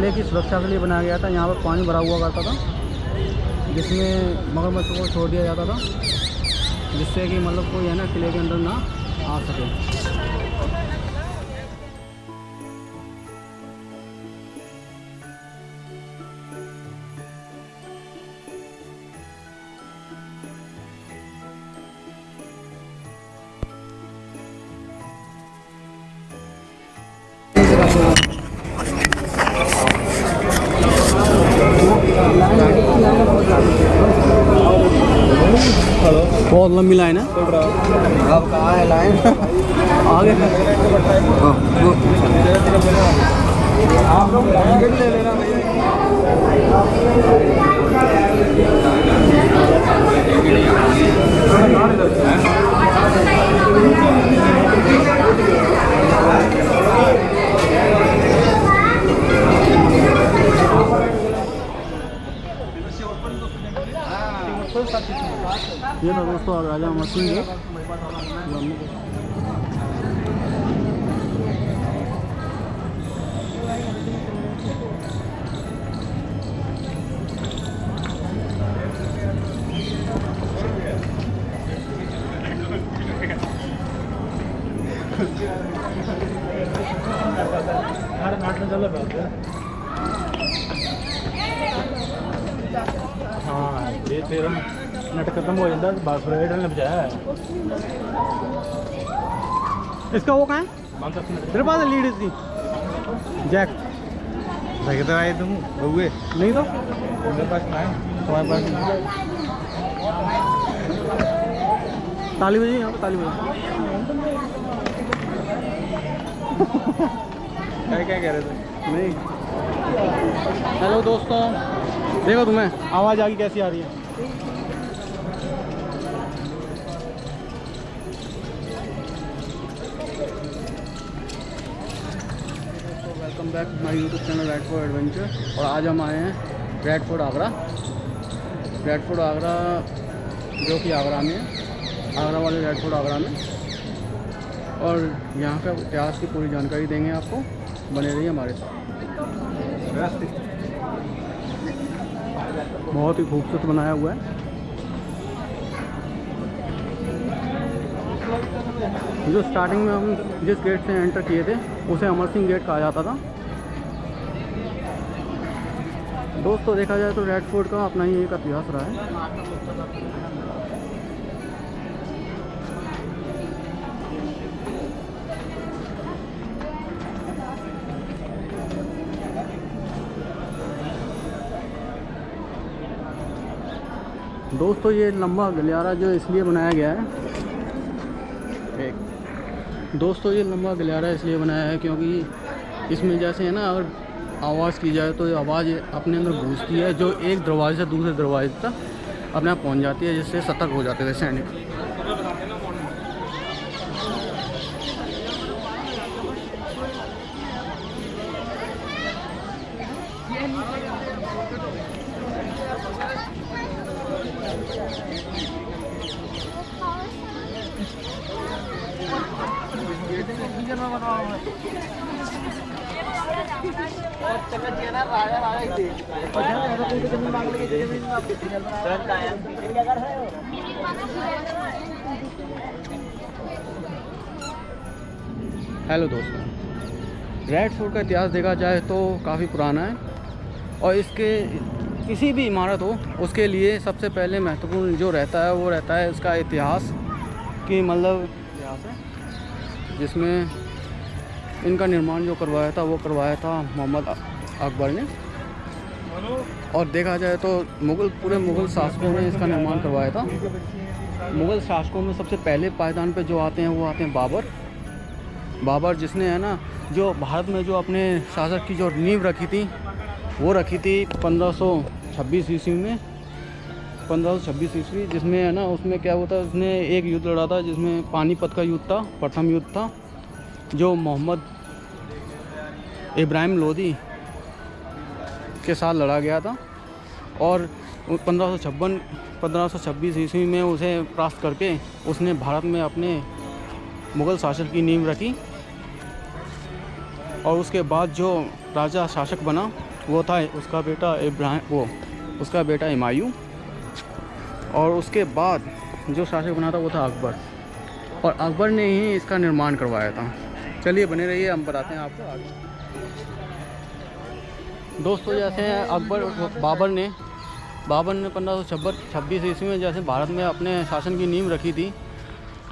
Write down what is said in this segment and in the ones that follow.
किले की सुरक्षा के लिए बनाया गया था। यहाँ पर पानी भरा हुआ करता था, जिसमें मगरमच्छ को छोड़ दिया जाता था, जिससे कि मतलब कोई है ना किले के अंदर ना आ सके। बहुत लंबी लाइन है। अब कहाँ है लाइन? आगे आप लोग टिकट ले लेना भैया। ये था दोस्तों राजा अमर सिंह जी। हाँ ये तेरा नेट खत्म हो जाता है, बात डालने बजाया है। इसका वो कहाँ है? तेरे पास लीड इसकी जैक तो आए तुम बउए नहीं तो मेरे पास ना है, तुम्हारे पास नहीं। ताली बजी यहाँ पर, ताली बजी। क्या कह रहे थे? नहीं। हेलो दोस्तों, देखो तुम्हें आवाज़ आगे कैसी आ रही है। Welcome back my YouTube channel red fort adventure. और आज हम आए हैं red fort Agra. Red fort Agra जो कि आगरा में है, आगरा वाले रेड फोर्ट आगरा में। और यहाँ का इतिहास की पूरी जानकारी देंगे आपको, बने रहिए हमारे साथ। बहुत ही खूबसूरत बनाया हुआ है। जो स्टार्टिंग में हम जिस गेट से एंटर किए थे उसे अमर सिंह गेट कहा जाता था। दोस्तों देखा जाए तो रेड फोर्ट का अपना ही एक इतिहास रहा है। दोस्तों ये लंबा गलियारा जो इसलिए बनाया गया है, दोस्तों ये लंबा गलियारा इसलिए बनाया है क्योंकि इसमें जैसे है ना, अगर आवाज़ की जाए तो ये आवाज़ अपने अंदर घुसती है, जो एक दरवाजे से दूसरे दरवाजे तक अपने आप पहुंच जाती है, जिससे सतर्क हो जाते थे सैनिक। हेलो दोस्तों, रेड फोर्ट का इतिहास देखा जाए तो काफ़ी पुराना है। और इसके किसी भी इमारत हो उसके लिए सबसे पहले महत्वपूर्ण जो रहता है वो रहता है इसका इतिहास, कि मतलब इतिहास है जिसमें इनका निर्माण जो करवाया था वो करवाया था मोहम्मद अकबर ने। और देखा जाए तो पूरे मुग़ल शासकों ने इसका निर्माण करवाया था। मुग़ल शासकों में सबसे पहले पायदान पे जो आते हैं वो आते हैं बाबर, जिसने है ना जो भारत में जो अपने शासक की जो नींव रखी थी वो रखी थी 1526 ईस्वी में, 1526 ईस्वी, जिसमें है ना उसमें क्या हुआ था, उसने एक युद्ध लड़ा था जिसमें पानीपत का युद्ध था, प्रथम युद्ध था, जो मोहम्मद इब्राहिम लोदी के साथ लड़ा गया था। और 1526 ईस्वी में उसे परास्त करके उसने भारत में अपने मुग़ल शासक की नींव रखी। और उसके बाद जो राजा शासक बना वो था उसका बेटा इब्राहिम, वो उसका बेटा हुमायूं, और उसके बाद जो शासक बना था वो था अकबर, और अकबर ने ही इसका निर्माण करवाया था। चलिए बने रहिए, हम बताते हैं आपको आगे। दोस्तों जैसे बाबर ने 1526 ईस्वी में जैसे भारत में अपने शासन की नींव रखी थी,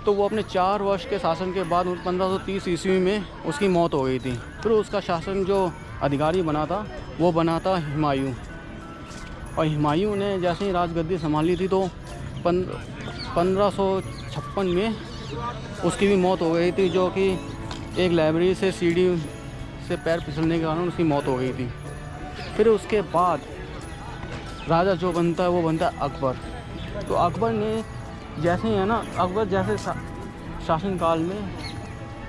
तो वो अपने 4 वर्ष के शासन के बाद 1530 ईस्वी में उसकी मौत हो गई थी। फिर उसका शासन जो अधिकारी बना था वो बना था हुमायूं, और हुमायूं ने जैसे ही राजगद्दी संभाली थी तो 1556 में उसकी भी मौत हो गई थी, जो कि एक लाइब्रेरी से सीढ़ी से पैर फिसलने के कारण उसकी मौत हो गई थी। फिर उसके बाद राजा जो बनता है वो बनता है अकबर। तो अकबर ने जैसे ही है ना, अकबर जैसे शासनकाल में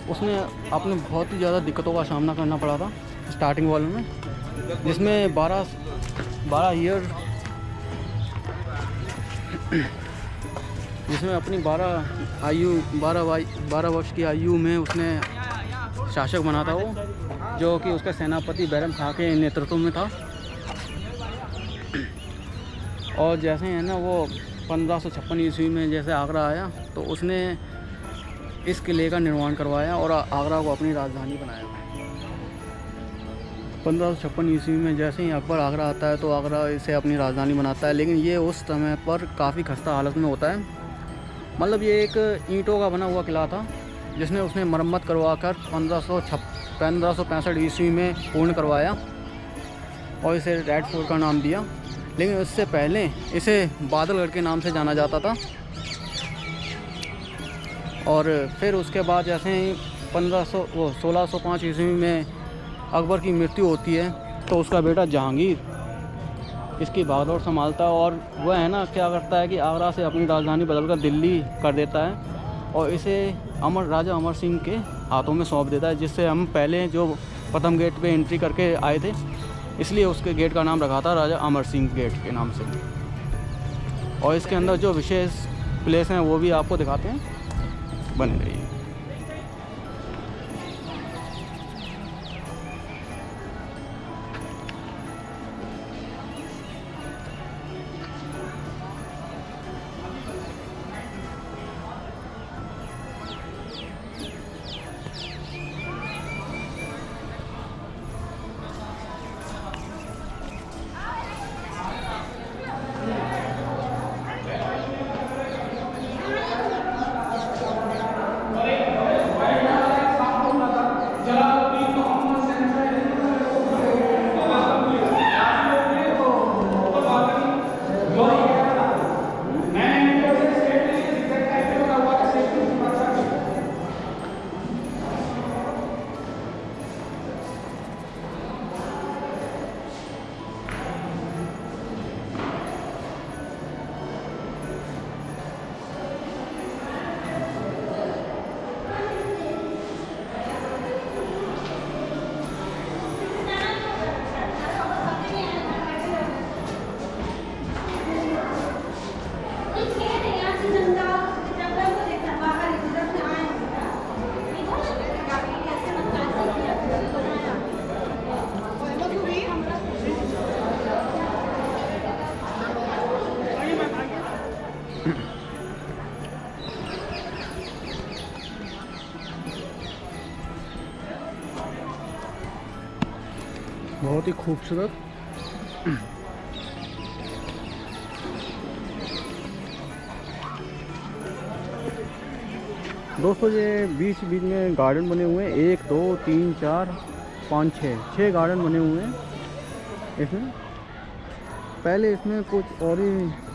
उसने अपने बहुत ही ज़्यादा दिक्कतों का सामना करना पड़ा था स्टार्टिंग वालों में, जिसमें 12 ईयर, जिसमें अपनी 12 वर्ष की आयु में उसने शासक बना था वो, जो कि उसका सेनापति बैरम खां के नेतृत्व में था। और जैसे है ना वो 1556 ईस्वी में जैसे आगरा आया तो उसने इस किले का निर्माण करवाया और आगरा को अपनी राजधानी बनाया। 1556 ईस्वी में जैसे ही अकबर आगरा आता है तो आगरा इसे अपनी राजधानी बनाता है, लेकिन ये उस समय पर काफ़ी खस्ता हालत में होता है। मतलब ये एक ईंटों का बना हुआ किला था जिसने उसने मरम्मत करवाकर 1565 ईस्वी में पूर्ण करवाया और इसे रेड फोर्ट का नाम दिया। लेकिन उससे पहले इसे बादलगढ़ के नाम से जाना जाता था। और फिर उसके बाद जैसे ही 1605 ईस्वी में अकबर की मृत्यु होती है तो उसका बेटा जहांगीर इसकी बागडोर संभालता है, और वह है ना क्या करता है कि आगरा से अपनी राजधानी बदलकर दिल्ली कर देता है और इसे राजा अमर सिंह के हाथों में सौंप देता है, जिससे हम पहले जो प्रथम गेट पे एंट्री करके आए थे इसलिए उसके गेट का नाम रखा था राजा अमर सिंह गेट के नाम से। और इसके अंदर जो विशेष प्लेस हैं वो भी आपको दिखाते हैं, बने रहिए। बहुत ही खूबसूरत दोस्तों, ये बीच बीच में गार्डन बने हुए हैं, 1 2 3 4 5 6 गार्डन बने हुए हैं इसमें। पहले इसमें कुछ और ही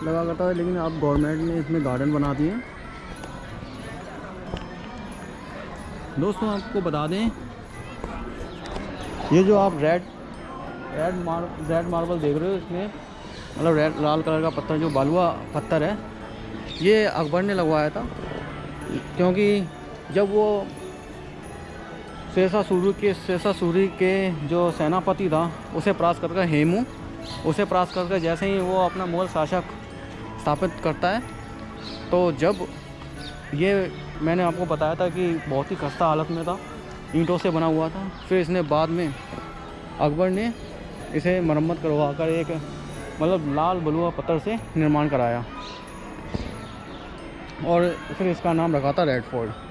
लगा करता था, लेकिन अब गवर्नमेंट ने इसमें गार्डन बना दिए। दोस्तों आपको बता दें, ये जो आप रेड मार्बल देख रहे हो, इसमें मतलब लाल कलर का पत्थर जो बालुआ पत्थर है, ये अकबर ने लगवाया था। क्योंकि जब वो शेषासुरी के जो सेनापति था उसे परास्त करके हेमू उसे परास्त करके जैसे ही वो अपना मुगल शासक स्थापित करता है, तो जब ये मैंने आपको बताया था कि बहुत ही खस्ता हालत में था, ईंटों से बना हुआ था। फिर इसने बाद में अकबर ने इसे मरम्मत करवा कर एक मतलब लाल बलुआ पत्थर से निर्माण कराया और फिर इसका नाम रखा था रेड फोर्ट।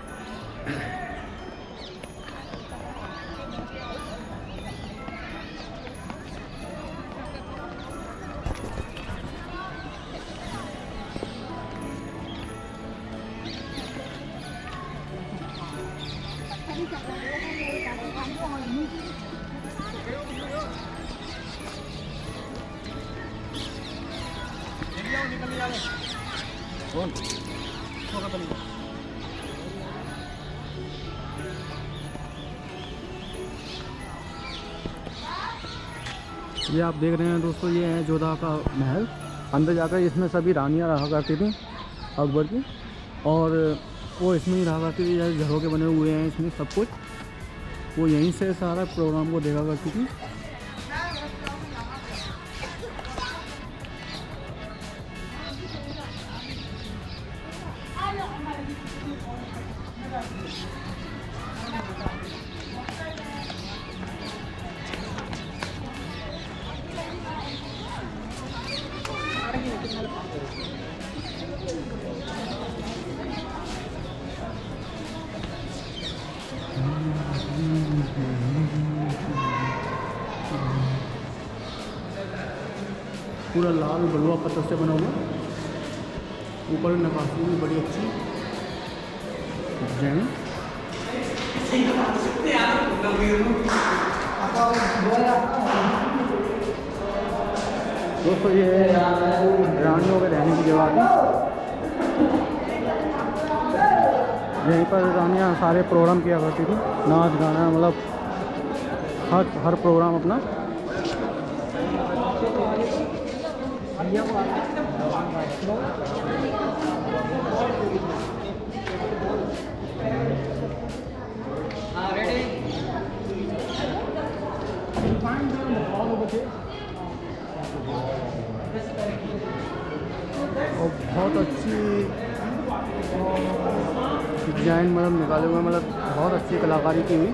ये आप देख रहे हैं दोस्तों, ये है जोधा का महल। अंदर जाकर इसमें सभी रानियां रहा करती थी अकबर की, और वो इसमें ही रहा करती थी। जैसे घरों के बने हुए हैं इसमें सब कुछ, वो यहीं से सारा प्रोग्राम को देखा करती थी। पूरा लाल बलुआ पत्थर से बना हुआ, ऊपर नक्काशी भी बड़ी अच्छी डिजाइन। दोस्तों ये रानियों के रहने की जगह थी। यहीं पर रानियाँ सारे प्रोग्राम किया करती थी, नाच गाना, मतलब हर प्रोग्राम अपना। और बहुत अच्छी डिजाइन मतलब निकाले हुए, मतलब बहुत अच्छी कलाकारी की हुई।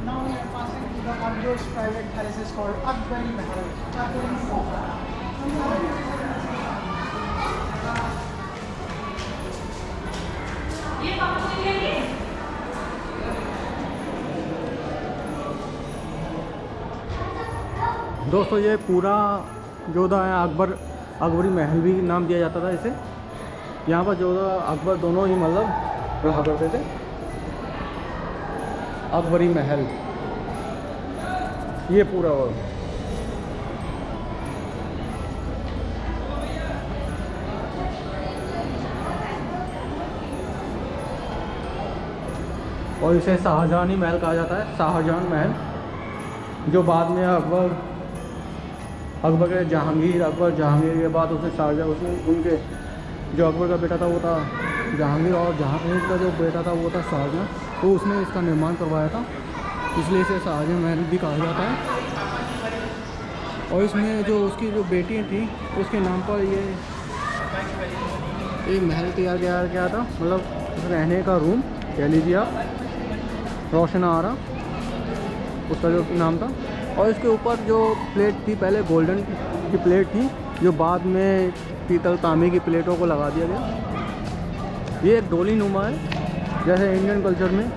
Now we are passing to the Akbar's private palace called Akbari Mahal. दोस्तों ये पूरा जोधा है अकबरी महल भी नाम दिया जाता था इसे। यहाँ पर जोधा अकबर दोनों ही मतलब रहा करते थे। अकबरी महल ये पूरा और इसे शाहजहानी महल कहा जाता है। शाहजहान महल, जो बाद में अकबर के जहांगीर के बाद उसने शाहजहां, उसने उनके जो अकबर का बेटा था वो था जहांगीर, और जहांगीर का जो बेटा था वो था शाहजहां, तो उसने इसका निर्माण करवाया था, इसलिए इसे शाहजहां महल भी कहा जाता है। और इसमें जो उसकी जो बेटी थी उसके नाम पर ये एक महल तैयार किया था, मतलब रहने का रूम कह लीजिए आप, रोशन आरा उसका जो नाम था। और इसके ऊपर जो प्लेट थी पहले गोल्डन की प्लेट थी, जो बाद में पीतल तांबे की प्लेटों को लगा दिया गया। ये एक डोली नुमा है, जैसे इंडियन कल्चर में,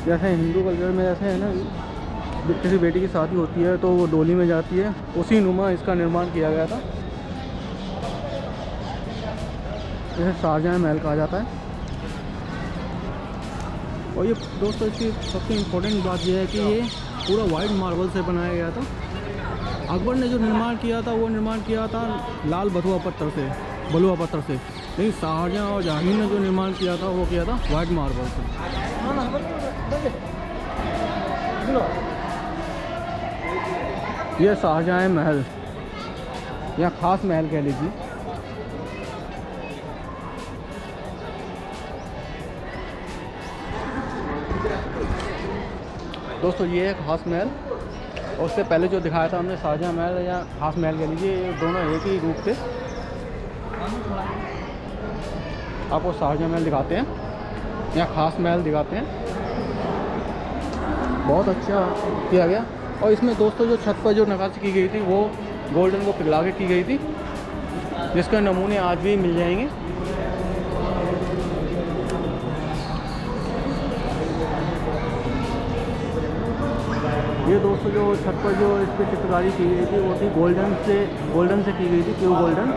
जैसे हिंदू कल्चर में जैसे है ना, किसी बेटी की शादी होती है तो वो डोली में जाती है, उसी नुमा इसका निर्माण किया गया था। इसे शाहजहाँ महल कहा जाता है। और ये दोस्तों इसकी सबसे इम्पोर्टेंट बात यह है कि ये पूरा वाइट मार्बल से बनाया गया था। अकबर ने जो निर्माण किया था वो निर्माण किया था लाल बलुआ पत्थर से, लेकिन शाहजहाँ और जहांगीर ने जो निर्माण किया था वो किया था वाइट मार्बल से। ये शाहजहाँ महल या ख़ास महल कह लीजिए। दोस्तों ये है ख़ास महल, और उससे पहले जो दिखाया था हमने शाहजहाँ महल या ख़ास महल कह लीजिए, ये दोनों एक ही रूप थे। आपको शाहजहाँ महल दिखाते हैं या ख़ास महल दिखाते हैं, बहुत अच्छा किया गया। और इसमें दोस्तों जो छत पर जो नक्काशी की गई थी वो गोल्डन को पिघला के की गई थी, जिसके नमूने आज भी मिल जाएंगे। ये दोस्तों जो छत पर जो इस पर चित्रकारी की गई थी वो थी गोल्डन से की गई थी, प्योर गोल्डन।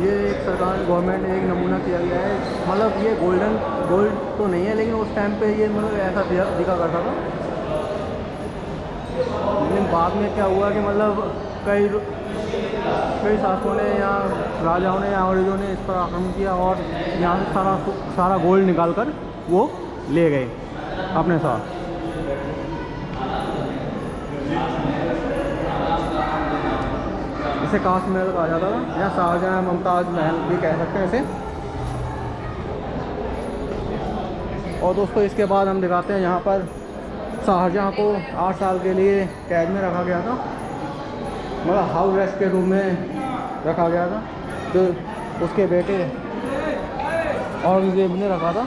ये एक सरकार गवर्नमेंट ने एक नमूना किया गया है, मतलब ये गोल्ड तो नहीं है, लेकिन उस टाइम पे ये मतलब ऐसा दिखा करता था। लेकिन बाद में क्या हुआ कि मतलब कई शासकों ने या राजाओं ने या अंग्रेज़ों ने इस पर आक्रमण किया और यहाँ से सारा गोल्ड निकाल कर वो ले गए अपने साथ। इसे ख़ास महल कहा जाता था या शाहजहाँ मुमताज़ महल भी कह सकते हैं इसे। और दोस्तों इसके बाद हम दिखाते हैं यहाँ पर शाहजहाँ को 8 साल के लिए कैद में रखा गया था, मतलब हाउस अरेस्ट के रूप में रखा गया था, जो उसके बेटे औरंगज़ेब ने रखा था।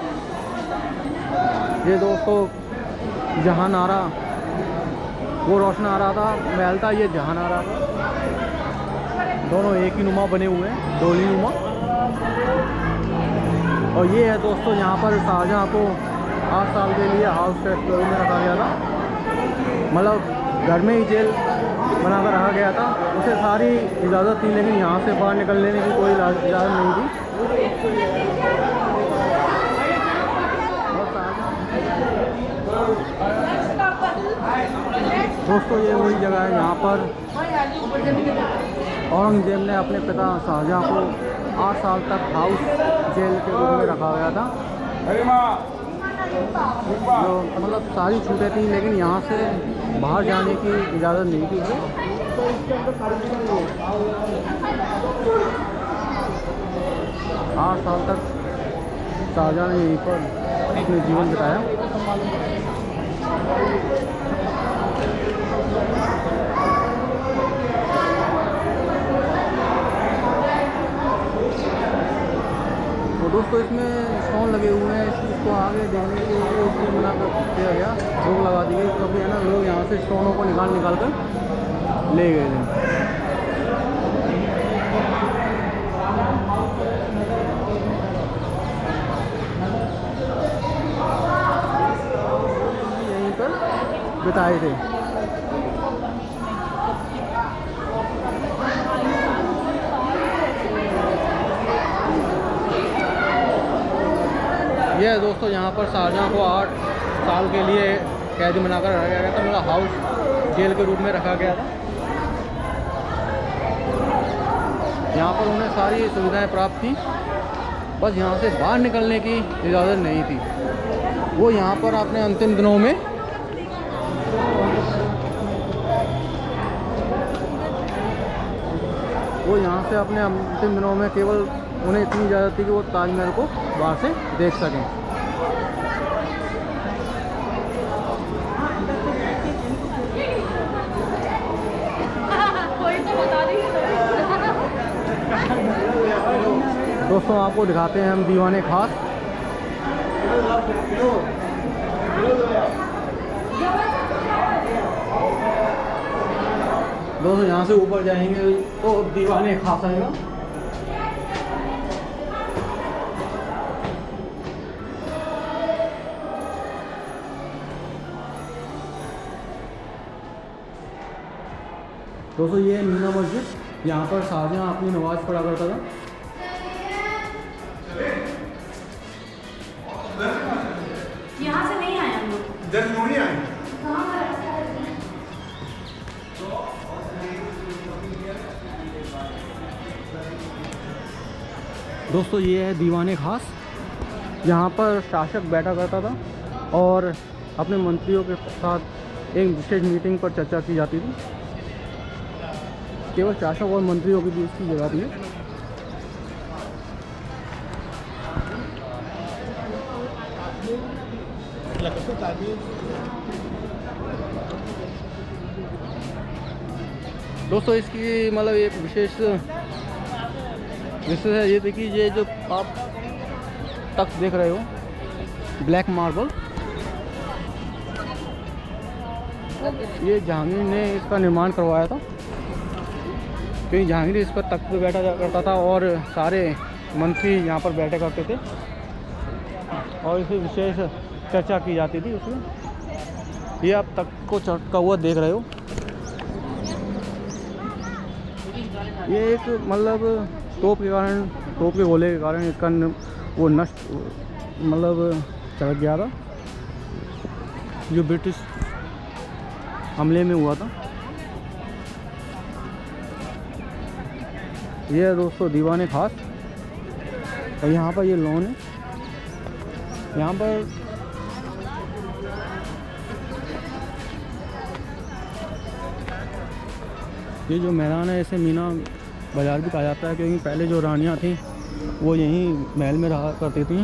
ये दोस्तों जहान आरा, वो रोशन आरा था महल था, ये जहान आरा था। दोनों एक ही नुमा बने हुए हैं, डोली नुमा। और ये है दोस्तों यहाँ पर शाहजहाँ को 8 साल के लिए हाउस अरेस्ट में रखा गया था, मतलब घर में ही जेल बनाकर रखा गया था। उसे सारी इजाज़त थी, लेकिन यहाँ से बाहर निकलने की कोई इजाज़त नहीं थी। दोस्तों ये वही जगह है जहाँ पर औरंगज़ेब ने अपने पिता शाहजहाँ को 8 साल तक हाउस जेल के रूप में रखा गया था। जो मतलब सारी छूटें थी, लेकिन यहाँ से बाहर जाने की इजाज़त नहीं थी उसे। 8 साल तक शाहजहाँ ने यहीं पर अपने जीवन बिताया। तो दोस्तों इसमें स्टोन लगे हुए हैं, इसको आगे देखने के लिए इसलिए मना कर दिया गया, रोक लगा दी गई, क्योंकि है ना लोग यहाँ से स्टोनों को निकाल कर ले गए थे। यहीं पर बिताए थे। यह दोस्तों यहाँ पर शाहजहाँ को 8 साल के लिए कैदी बनाकर रखा गया था, मतलब हाउस जेल के रूप में रखा गया था। यहाँ पर उन्हें सारी सुविधाएं प्राप्त थी, बस यहाँ से बाहर निकलने की इजाज़त नहीं थी। वो यहाँ पर अपने अंतिम दिनों में वो यहाँ से अपने अंतिम दिनों में केवल उन्हें इतनी इजाज़त थी कि वो ताजमहल को बाहर से देख सकें। दोस्तों आपको दिखाते हैं हम दीवाने खास। दोस्तों यहाँ से ऊपर जाएंगे तो दीवाने खास आएगा। दोस्तों ये मीना मस्जिद, यहाँ पर शाहजहां अपनी नमाज पढ़ा करता था। यहाँ से नहीं आए हम लोग, इधर क्यों नहीं आए? दोस्तों ये है दीवाने खास, यहाँ पर शासक बैठा करता था और अपने मंत्रियों के साथ एक विशेष मीटिंग पर चर्चा की जाती थी। केवल शासक और मंत्रियों के बीच की जगह थी। दोस्तों इसकी मतलब एक विशेष है, ये देखिए ये जो आप तख्त देख रहे हो ब्लैक मार्बल, ये जहांगीर ने इसका निर्माण करवाया था, क्योंकि जहांगीर इस पर तख्त पे बैठा करता था और सारे मंत्री यहाँ पर बैठे करते थे और इसे विशेष चर्चा की जाती थी उसमें। ये आप तख्त को चढ़ता हुआ देख रहे हो, ये एक मतलब तोप के गोले के कारण इसका वो नष्ट मतलब चढ़ गया था, जो ब्रिटिश हमले में हुआ था। ये है दोस्तों दीवाने खास, और यहाँ पर ये लॉन है, यहाँ पर ये जो मैदान है इसे मीना बाज़ार भी कहा जाता है, क्योंकि पहले जो रानियाँ थीं वो यहीं महल में रहा करती थी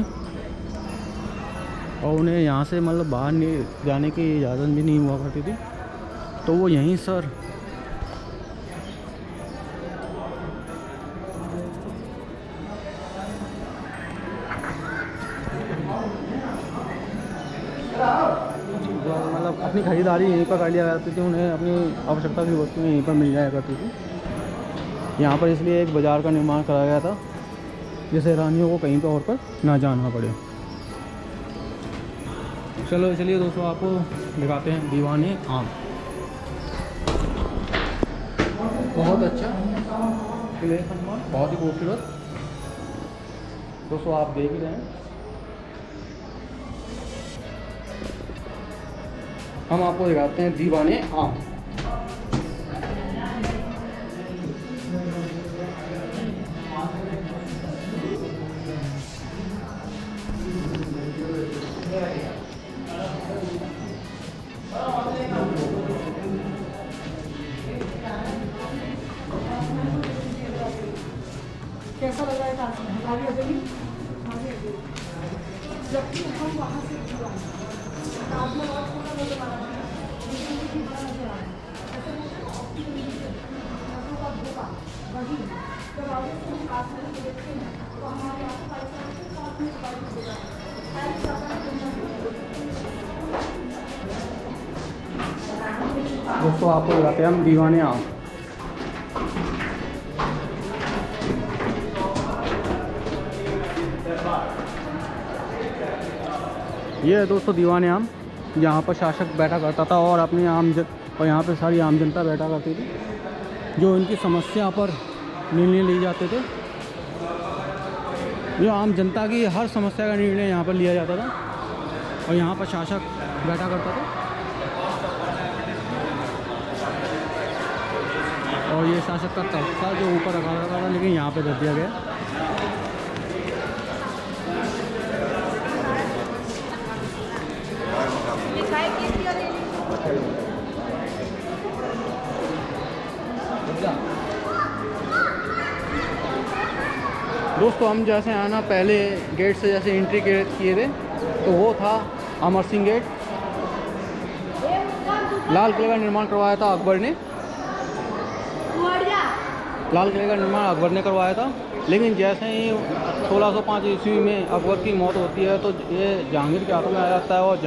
और उन्हें यहाँ से मतलब बाहर नहीं जाने की इजाज़त भी नहीं हुआ करती थी, तो वो यहीं सर मतलब अपनी ख़रीदारी यहीं पर कर लिया करती थी, उन्हें अपनी आवश्यकता की वस्तुएं यहीं पर मिल जाया करती थी। यहाँ पर इसलिए एक बाज़ार का निर्माण कराया गया था, जिससे रानियों को कहीं पर और पर ना जाना पड़े। चलो चलिए दोस्तों आपको दिखाते हैं दीवाने आम। बहुत अच्छा किले सम्मान, बहुत ही खूबसूरत। दोस्तों आप देख ही रहे हैं, हम आपको दिखाते हैं दीवाने आम। कैसा लग रहा है ताजमहल? जबकि हम वहाँ से ताजमहल और पूरा नहीं बना है, लेकिन मुझे बड़ा नजर आ रहा है। ऐसे वही जब आगे से हम ताजमहल को देखते हैं तो हमारे आस-पास के साथ में दोस्तों आपको बताते हैं हम दीवाने आम। ये है दोस्तों दीवाने आम, यहाँ पर शासक बैठा करता था और अपनी और यहाँ पे सारी आम जनता बैठा करती थी, जो इनकी समस्या पर निर्णय लिए जाते थे। जो आम जनता की हर समस्या का निर्णय यहाँ पर लिया जाता था और यहाँ पर शासक बैठा करता था और ये शासक का तख्त था जो ऊपर रखा था, लेकिन यहाँ पे रख दिया गया। दोस्तों हम जैसे आना पहले गेट से जैसे एंट्री किए थे तो वो था अमर सिंह गेट। लाल किले का निर्माण करवाया था अकबर ने। लाल किले का निर्माण अकबर ने करवाया था, लेकिन जैसे ही 1605 ईस्वी में अकबर की मौत होती है तो ये जहांगीर के हाथों में आ जाता है और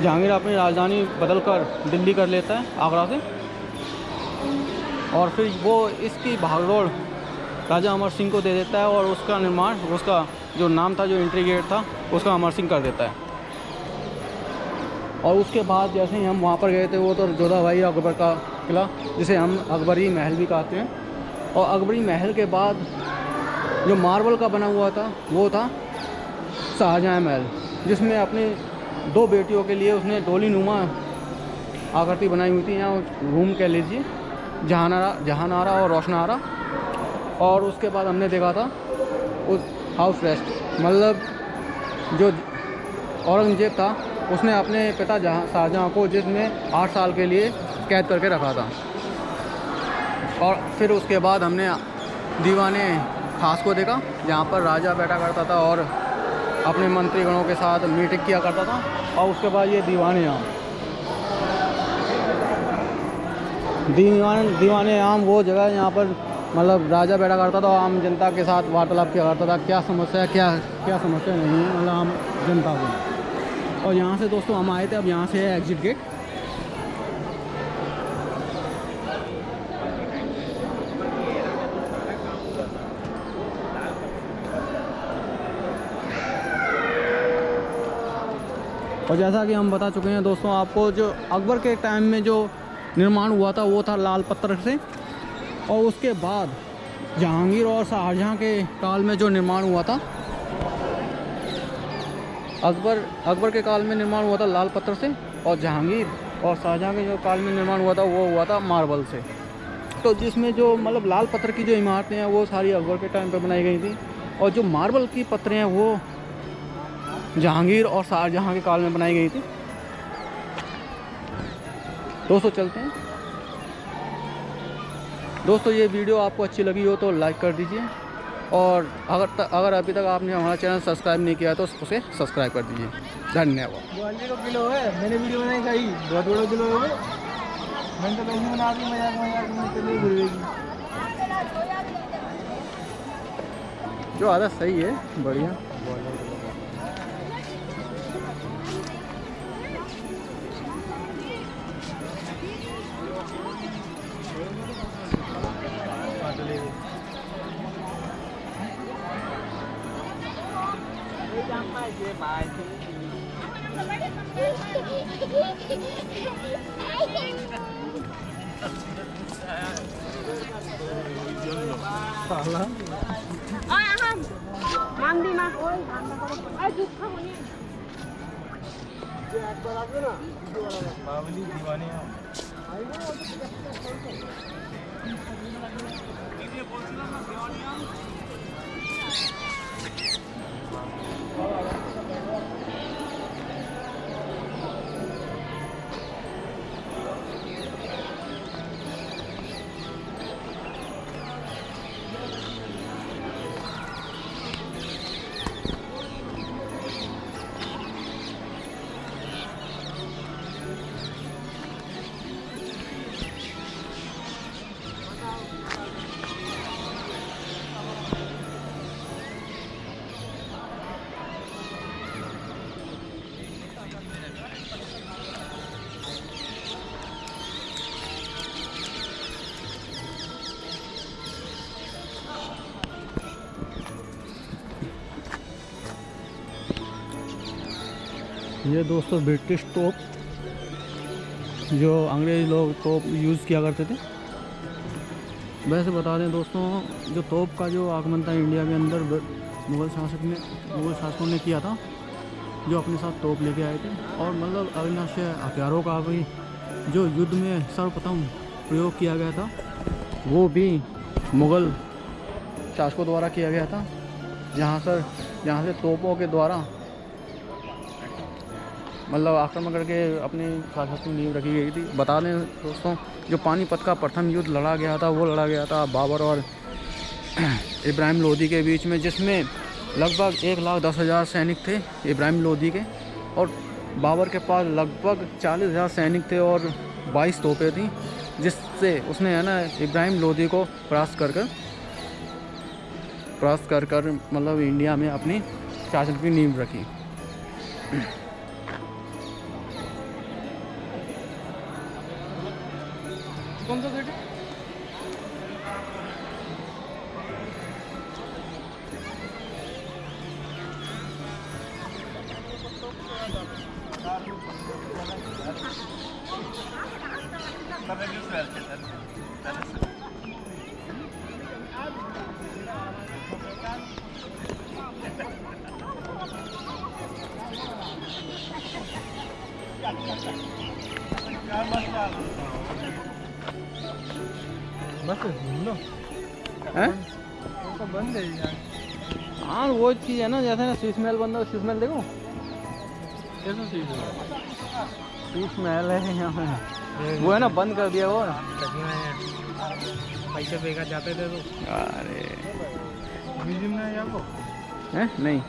जहांगीर अपनी राजधानी बदलकर दिल्ली कर लेता है आगरा से। और फिर वो इसकी भागदौड़ राजा अमर सिंह को दे देता है और उसका निर्माण, उसका जो नाम था, जो एंट्री गेट था, उसका अमर सिंह कर देता है। और उसके बाद जैसे ही हम वहाँ पर गए थे वो तो जोधाबाई अकबर का किला, जिसे हम अकबरी महल भी कहते हैं। और अकबरी महल के बाद जो मार्बल का बना हुआ था वो था शाहजहाँ महल, जिसमें अपनी 2 बेटियों के लिए उसने डोली नुमा आकृति बनाई हुई थी। यहाँ रूम कह लीजिए, जहानारा और रोशनारा। और उसके बाद हमने देखा था उस हाउस रेस्ट, मतलब जो औरंगजेब था उसने अपने पिता शाहजहाँ को जिसमें 8 साल के लिए कैद करके रखा था। और फिर उसके बाद हमने दीवाने खास को देखा, जहाँ पर राजा बैठा करता था और अपने मंत्रीगणों के साथ मीटिंग किया करता था। और उसके बाद ये दीवाने आम वो जगह है यहाँ पर मतलब राजा बैठा करता था और आम जनता के साथ वार्तालाप किया करता था, क्या समस्या है, क्या समस्या नहीं है, मतलब आम जनता को। और यहाँ से दोस्तों हम आए थे, अब यहाँ से है एग्जिट गेट। और जैसा कि हम बता चुके हैं दोस्तों आपको, जो अकबर के टाइम में जो निर्माण हुआ था वो था लाल पत्थर से। और उसके बाद जहांगीर और शाहजहाँ के काल में जो निर्माण हुआ था, अकबर के काल में निर्माण हुआ था लाल पत्थर से, और जहांगीर और शाहजहाँ के जो काल में निर्माण हुआ था वो हुआ था मार्बल से। तो जिसमें जो मतलब लाल पत्थर की जो इमारतें हैं वो सारी अकबर के टाइम पर बनाई गई थी, और जो मार्बल की पत्थरें हैं वो जहांगीर और शाहजहाँ के काल में बनाई गई थी। दोस्तों चलते हैं। दोस्तों ये वीडियो आपको अच्छी लगी हो तो लाइक कर दीजिए, और अगर अभी तक आपने हमारा चैनल सब्सक्राइब नहीं किया तो उसे सब्सक्राइब कर दीजिए। धन्यवाद। 42 किलो है, मैंने वीडियो बनाई खाई, बहुत बड़ा किलो है। मैंने तो वैसे बना दी, मजाक में चली घुरेगी। जो आदत सही है, बढ़िया। ये दोस्तों ब्रिटिश तोप, जो अंग्रेज़ लोग तोप यूज़ किया करते थे। वैसे बता दें दोस्तों, जो तोप का जो आगमन था इंडिया के अंदर मुग़ल शासकों ने किया था, जो अपने साथ तोप लेके आए थे। और मतलब अविनाशी हथियारों का भी जो युद्ध में सर्वप्रथम प्रयोग किया गया था वो भी मुग़ल शासकों द्वारा किया गया था, जहाँ से तोपों के द्वारा मतलब आक्रमण करके अपनी शासन में नींव रखी गई थी। बता दें दोस्तों, जो पानीपत का प्रथम युद्ध लड़ा गया था वो लड़ा गया था बाबर और इब्राहिम लोदी के बीच में, जिसमें लगभग 1,10,000 सैनिक थे इब्राहिम लोदी के, और बाबर के पास लगभग 40,000 सैनिक थे और 22 तोपें थी, जिससे उसने है ना इब्राहिम लोदी को परास्त कर मतलब इंडिया में अपनी शासन की नींव रखी। कौन सा गेट है? बस घूम लो हैं? वो तो बंद है यार। हाँ वो चीज़ है ना, जैसे ना शीश महल बंद है, शीश महल देखो, कैसा चीज है? शीश महल है यहाँ पे, वो है ना बंद कर दिया वो। पैसे बेकार जाते थे तो। अरे म्यूजियम में है आपको? हैं? नहीं,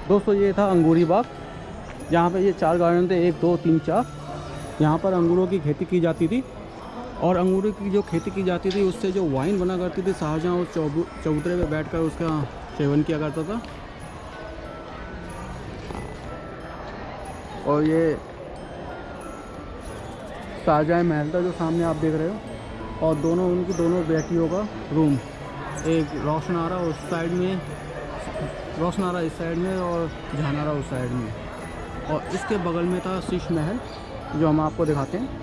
दोस्तों ये था अंगूरी बाग। यहाँ पे ये 4 गार्डन थे, 1 2 3 4। यहाँ पर अंगूरों की खेती की जाती थी, और अंगूरों की जो खेती की जाती थी उससे जो वाइन बना करती थी, शाहजहाँ उस चबूतरे पे बैठकर उसका सेवन किया करता था। और ये शाहजहाँ महल था जो सामने आप देख रहे हो, और उनकी दोनों बेटियों का रूम, एक रोशनारा उस साइड में, रोशनारा इस साइड में और जहानारा उस साइड में, और इसके बगल में था शीश महल जो हम आपको दिखाते हैं।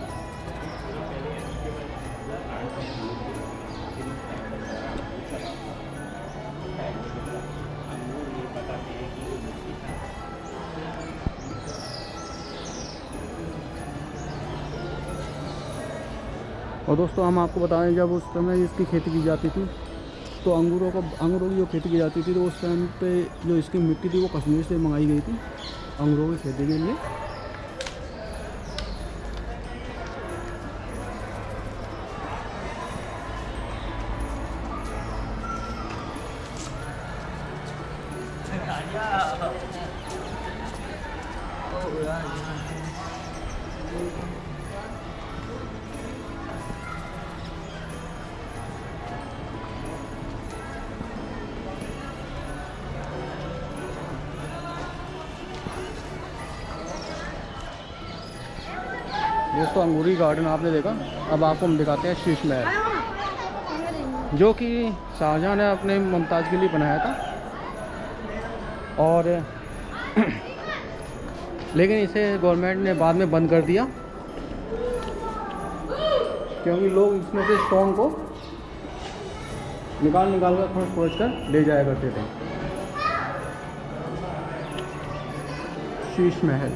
और दोस्तों हम आपको बताएं, जब उस समय इसकी खेती की जाती थी तो अंगूरों की जो खेती की जाती थी, तो उस टाइम पे जो इसकी मिट्टी थी वो कश्मीर से मंगाई गई थी अंगूरों की खेती के लिए। दोस्तों अंगूरी गार्डन आपने देखा, अब आपको हम दिखाते हैं शीश महल, जो कि शाहजहाँ ने अपने मुमताज़ के लिए बनाया था। और लेकिन इसे गवर्नमेंट ने बाद में बंद कर दिया, क्योंकि लोग इसमें से स्टोन को निकाल कर खोज कर ले जाया करते थे। शीश महल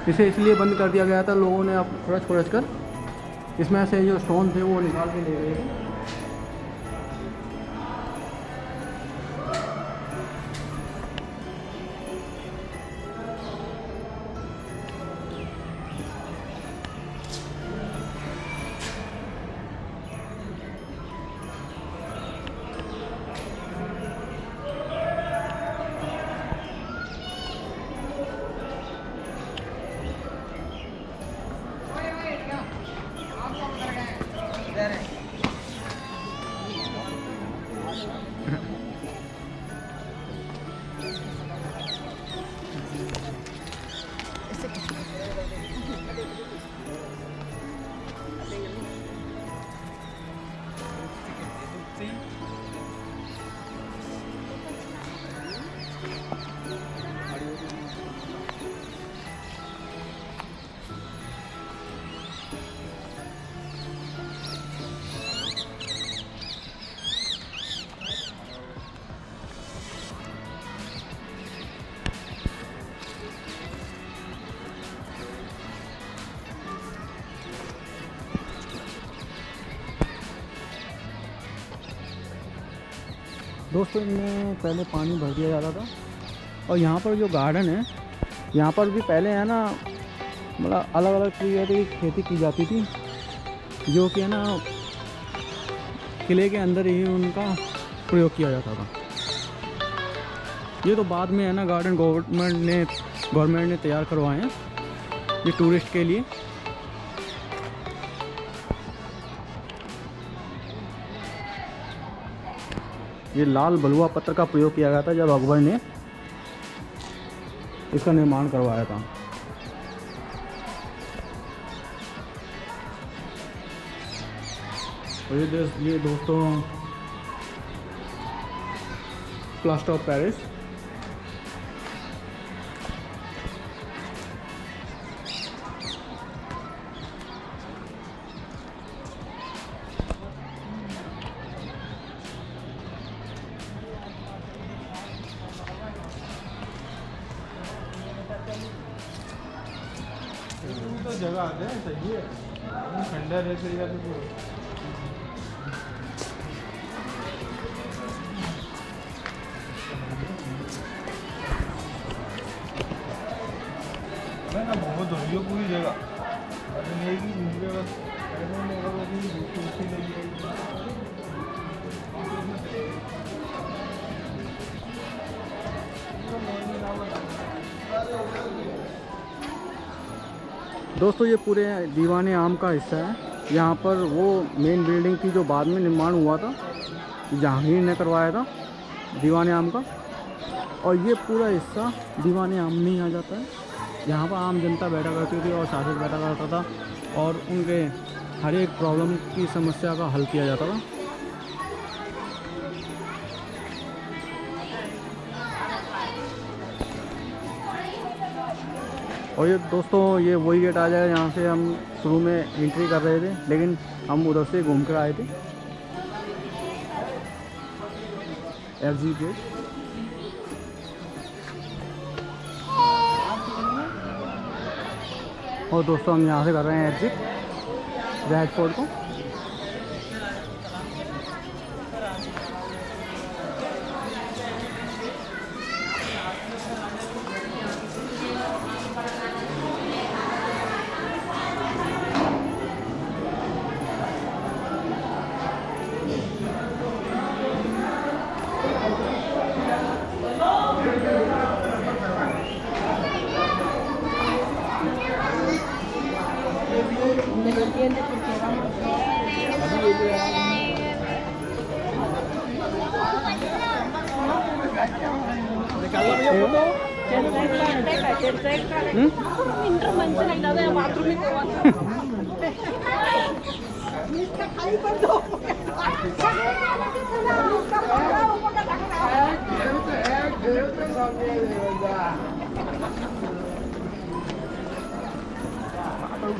इसे इसलिए बंद कर दिया गया था, लोगों ने अब खोज कर इसमें से जो स्टोन थे वो निकाल के ले गए थे। दोस्तों इनमें पहले पानी भर दिया जाता था और यहाँ पर जो गार्डन है यहाँ पर भी पहले है ना मतलब अलग अलग तरीके की खेती की जाती थी, जो कि है ना किले के अंदर ही उनका प्रयोग किया जाता था। ये तो बाद में है ना गार्डन गवर्नमेंट ने तैयार करवाए हैं ये टूरिस्ट के लिए। ये लाल बलुआ पत्थर का प्रयोग किया गया था जब अकबर ने इसका निर्माण करवाया था। और ये दोस्तों प्लास्टर ऑफ पेरिस। तो जगह आते हैं सही है, खंडर है सही है तो ना बहुत धोई पूरी जगह अरे दोस्तों ये पूरे दीवाने आम का हिस्सा है। यहाँ पर वो मेन बिल्डिंग थी जो बाद में निर्माण हुआ था, जहांगीर ने करवाया था दीवाने आम का। और ये पूरा हिस्सा दीवाने आम में ही आ जाता है। यहाँ पर आम जनता बैठा करती थी और शासक बैठा करता था और उनके हर एक प्रॉब्लम की समस्या का हल किया जाता था। और ये दोस्तों ये वही गेट आ जाएगा जहाँ से हम शुरू में एंट्री कर रहे थे, लेकिन हम उधर से घूम कर आए थे, एग्जिट गेट। और दोस्तों हम यहाँ से कर रहे हैं एग्जिट रेड फोर्ट को।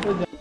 बाथरूम